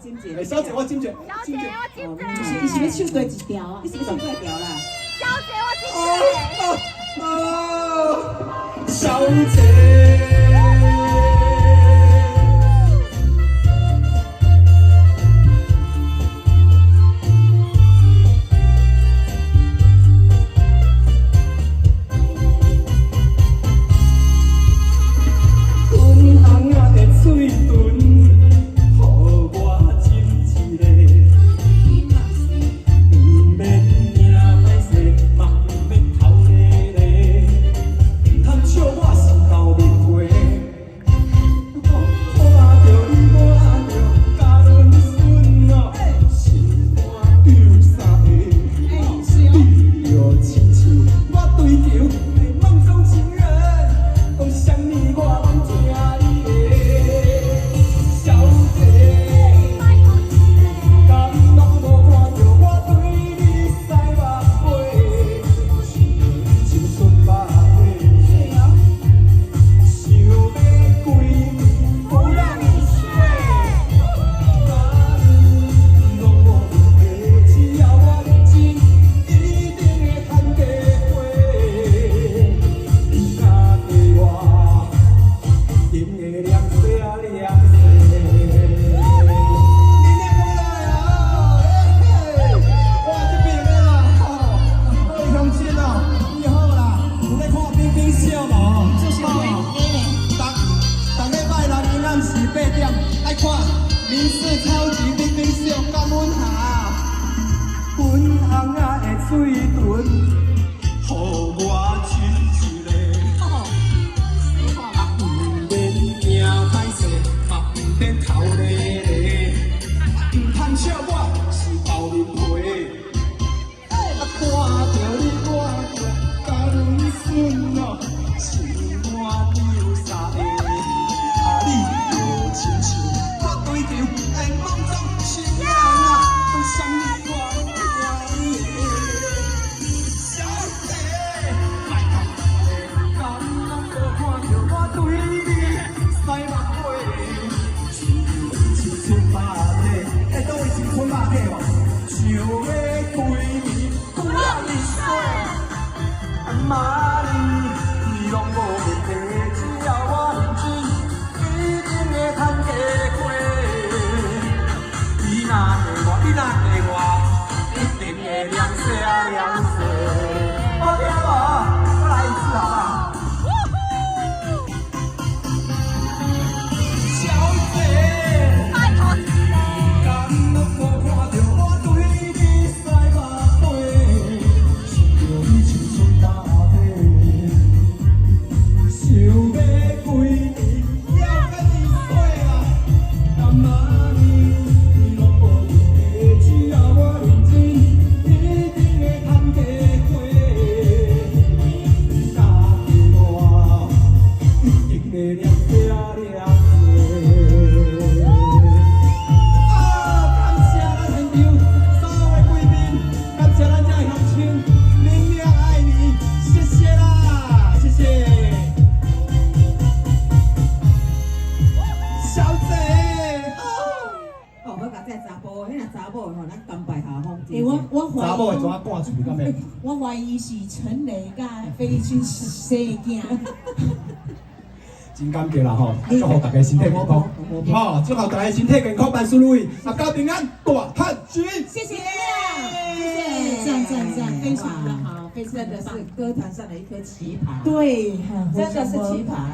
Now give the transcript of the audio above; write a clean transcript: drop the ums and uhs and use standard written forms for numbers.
金姐，小姐我金姐，小姐我金姐，你是要唱过一条啊？你是要唱过一条啦？小姐我金姐，小姐。爱看民视超级冰冰秀，甲阮下粉红仔的水唇，予我亲一个。唔免惊歹势，嘛唔免头咧咧，唔通笑我是豆面皮。看着你我就甲阮孙哦，心肝丢三个。亲像我对着的梦中心眼啊，都想你我听你的小姐，来头敢若无看着我对你西目花，像青春马蹄，倒位青春马蹄哦，像要归暝不让你睡，妈你拢无问题，只要我认真。你若给我，一定会凉些凉些。好听无？我来一次好不好？小姐，敢若无看着我对你西目花，想着你青春马蹄，想要归暝要跟你睡啊，干嘛？查某会怎啊赶出去？敢袂？我怀疑是陈雷甲飞去生囝。真感谢啦吼，祝福大家身体健康。吼，祝福大家身体健康，万事如意，大家平安，大汉军。谢谢，谢谢，赞，非常的好，非常的真的是歌坛上的一颗奇葩。对，真的是奇葩。